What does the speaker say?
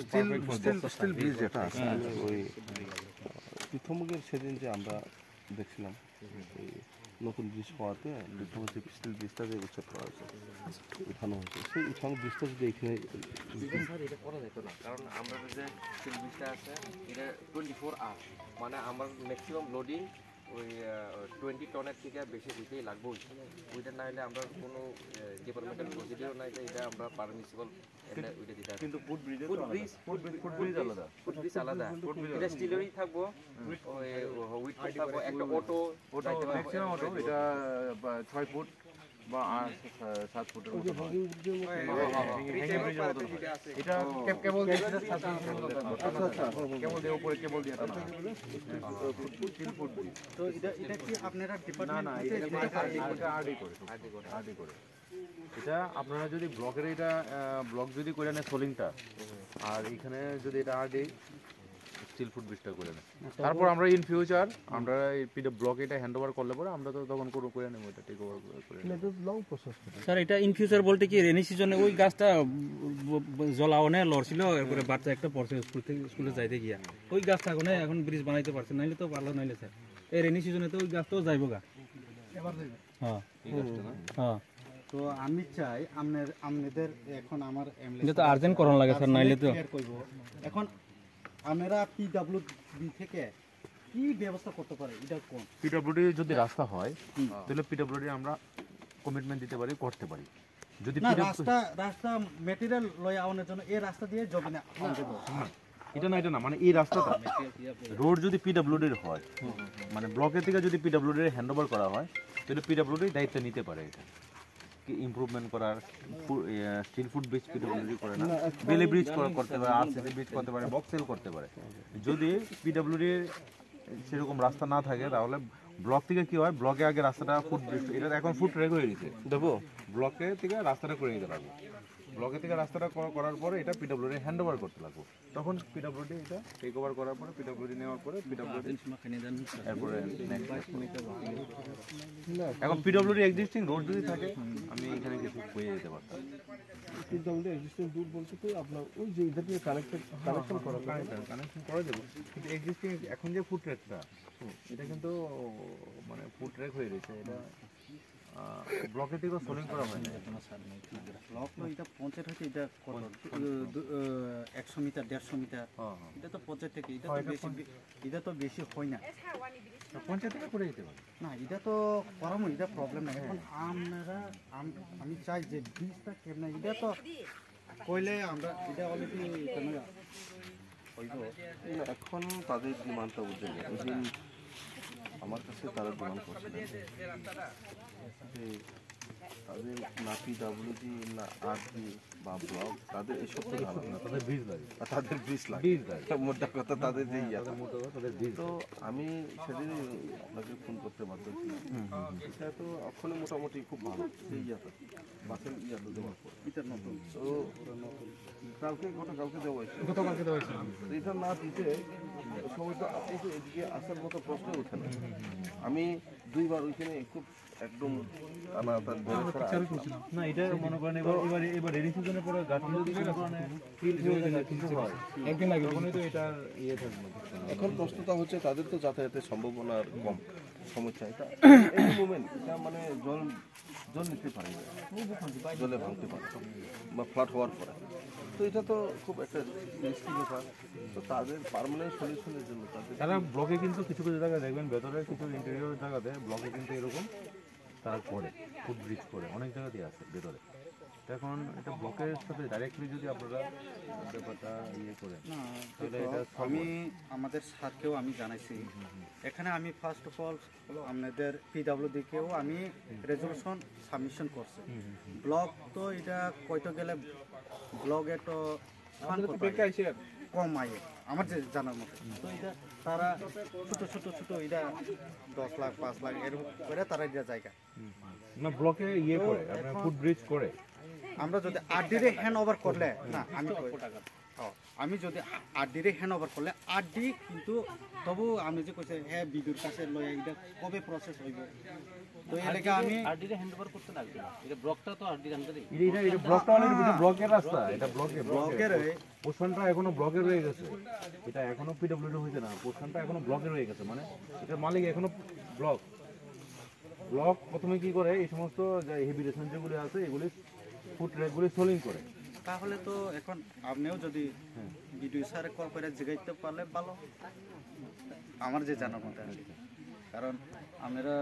Still bridge যেটা আছে ওই প্রথমে সেদিন যে আমরা দেখছিলাম এই নতুন ব্রিজ হওয়াতে প্রথম যে স্টিল ব্রিজটা যে উচ্ছেদ করা হয়েছে উঠানো হয়েছে সেই উঠানো ব্রিজটা যদি এখানে এটা করা যেত না, কারণ আমরা যে স্টিল ব্রিজটা আছে এটা 24 আওয়ার, মানে আমার ম্যাক্সিমাম লোডিং ওই 20 টনের থেকে বেশি দিতেই লাগবে। ওইটা না হলে আমরা কোনো ডিপার্টমেন্টাল প্রসিডিওর নাই, এটা আমরা পারমিসিবল ওইটা দিতে। কিন্তু ফুট ব্রিজ আলাদা, এটা স্টিলেরই থাকবো, ওই উইথ থাকবো একটা অটো ম্যাক্সিমাম অটো, এটা 6 ফুট বা 7 ফুটের মতো। এটা কেবল দিয়ে কেবল দিয়ে উপরে কেবল দিয়ে টানা। তো এটা কি আপনারা ডিপার্টমেন্ট? না, এটা আরডি করে। এটা আপনারা যদি ব্লকের এটা ব্লক যদি করে নেয় সোলিংটা, আর এখানে যদি এটা আরডি স্টিল ফুড ব্রিজটা করে নেয়, তারপর আমরা ইন ফিউচার আমরা এই ব্লক এটা হ্যান্ড ওভার করলে পরে আমরা তো তখন করে নেবো, এটা টেক ওভার করে নেব। Long process. স্যার এটা ইন ফিউচার বলতে কি রেনি সিজনে ওই গাছটা জ্বলাওনে লড়ছিল, এরপরে বাচ্চা একটা পড়ছে স্কুলে যাইতে গিয়া ওই গাছটা এখন ব্রিজ বানাইতে পারছে, নাইলে তো পারলো নাইলে স্যার এই রেনি সিজনে তো ওই গাছটাও যাইব গা। হ্যাঁ হ্যাঁ, তো আমি চাই আপনাদের এখন আমার এটা তো আর্জেন্ট করণ লাগে স্যার, নাইলে তো এখন আমরা পিডব্লিউডি থেকে কি ব্যবস্থা করতে পারে? এটা কোন পিডব্লিউডি যদি রাস্তা হয় তাহলে পিডব্লিউডি আমরা কমিটমেন্ট দিতে পারি, করতে পারি। যদি না রাস্তা ম্যাটেরিয়াল লয় আওয়ানোর জন্য এই রাস্তা দিয়ে যাবে না, এটা না মানে এই রাস্তাটা রোড যদি পিডব্লিউডির হয়, মানে ব্লকের থেকে যদি পিডব্লিউডির হ্যান্ড ওভার করা হয় তাহলে পিডব্লিউডি দায়িত্ব নিতে পারে এটা কি ইমপ্রুভমেন্ট করার। স্টিল ফুড ব্রিজ পিডব্লিউডি করে না, বেলে ব্রিজ করতে পারে, আরসিসি ব্রিজ করতে পারে, বক্স সেল করতে পারে। যদি পিডব্লিউডির সেরকম রাস্তা না থাকে তাহলে ব্লক থেকে কি হয়, ব্লকে আগে রাস্তাটা ফুট ব্রিজ, এটা এখন ফুট রেক হয়ে গেছে, দেবো ব্লকে থেকে রাস্তাটা করে নিতে লাগবে। ব্লকে থেকে রাস্তাটা করার পরে এটা পিডব্লিউডি হ্যান্ড ওভার করতে লাগবে, তখন পিডব্লিউডি এটা টেক ওভার করার পরে পিডব্লিউডি নেওয়ার পরে পিডব্লিউডি এরপরে এখন পিডব্লিউডি এক্সিস্টিং রোড যদি থাকে আমি এখানে কিছু হয়ে যেতে পারতাম। কিন্তু আমাদের এক্সিস্টিং রুট বলতে তো আপনার ওই যে ইধার থেকে কানেকশন করে দেবো, কিন্তু এক্সিস্টিং এখন যে ফুট ট্র্যাকটা এটা কিন্তু মানে ফুট ট্র্যাক হয়ে রয়েছে, এটা ব্লকের থেকেও সোলিং করা হয় না। ব্লক এটা পঞ্চায়েত হচ্ছে, এটা কত 100 মিটার 150 মিটার, এটা তো পঞ্চায়েত থেকে, এটা তো বেশি হয় না, পঞ্চায়েত থেকে করে দিতে পারে না এটা তো করামো, এটা প্রবলেম নাই। এখন আমি চাই যে ব্রিজটা কেমন, এটা তো কইলে আমরা এটা অলরেডি এখন তাদের ডিমান্ডটা বুঝে নেই। ওই দিন আমার কাছে তারা ডিমান্ড করছে যে তাদের না পিডব্লিউডি না আরডি বা ব্লক, তাদের এসব তো ধারণা না, তাদের ব্রিজ লাগে, তাদের ব্রিজ লাগে, মোটা কথা তাদের যে তো আমি সেদিনই আপনাকে ফোন করতে বাধ্য ছিলাম। এটা তো এখনই মোটামুটি খুব ভালো সেই ইয়াটা বাসের ইয়াটা দেওয়ার পর তো গতকালকে দেওয়া হয়েছে, এটা না দিতে সময় তো আপনি তো এদিকে আসার মতো প্রশ্ন ওঠে না। আমি 2 বার ওইখানে খুব একদম না, এটা মনে করেন এবার রেনি সিজনের পরে গাছগুলো একদিন আগে তো এটা ইয়ে থাকবে। এখন প্রশ্নটা হচ্ছে তাদের তো যাতায়াতের সম্ভাবনার কম সমস্যা, এটা এই মুভমেন্ট এটা মানে জল নিতে পারে না, জলে ভাঙতে পারে বা ফ্লাড হওয়ার পরে, তো এটা তো খুব একটা রিস্কি ব্যাপার। তো তাদের পার্মানেন্ট সলিউশনের জন্য তারা ব্লকে কিন্তু কিছু জায়গায় দেখবেন ভেতরে কিছু ইন্টেরিয়র জায়গাতে ব্লকে কিন্তু এরকম তারা করে ফুট ব্রিজ করে অনেক জায়গাতেই আছে ভেতরে। এখন এটা ব্লকের সাথে ডাইরেক্টলি যদি আপনারা ব্যাপারটা ইয়ে করেন তাহলে এটা আমি আমাদের স্যারকেও আমি জানাইছি। এখানে আমি ফার্স্ট অফ অল আপনাদের পিডব্লিউডিকেও আমি রেজলিউশন সাবমিশন করছি। ব্লক তো এটা কয়তো গেলে ব্লকে তো কম আয়ে আমার যে জানার মতো, তো এটা তারা ছোট এটা 10 লাখ 5 লাখ এরকম করে তারা এটা জায়গা না ব্লকে ইয়ে করে আপনারা ফুট ব্রিজ করে। আমরা যদি আরডিরে হ্যান্ড ওভার করলে না, আমি যদি আরডিরে হ্যান্ড ওভার করলে আরডি কিন্তু তবু আমি যে কইছে হ্যাঁ বিদুর কাছে লয় এটা কবে প্রসেস হইব তো এই লেগে আমি এটা ব্লকটা অলরেডি এটা ব্লকের রাস্তা, এটা ব্লকের ব্লকের পোর্শনটা এখনো ব্লকের রয়ে গেছে, এটা এখনো পিডব্লিউডি হয়েছে না, পোর্শনটা এখনো ব্লকের রয়ে গেছে, মানে এটার মালিক এখনো ব্লক প্রথমে কি করে এই সমস্ত হেভি রেশন যেগুলি আছে এগুলি ফুড ট্র্যাকগুলি সোলিং করে। তাহলে তো এখন আপনিও যদি বিডিও স্যারে কল করে জিগাইতে পারলে ভালো, আমার যে জানার মতো আর কি। কারণ আমরা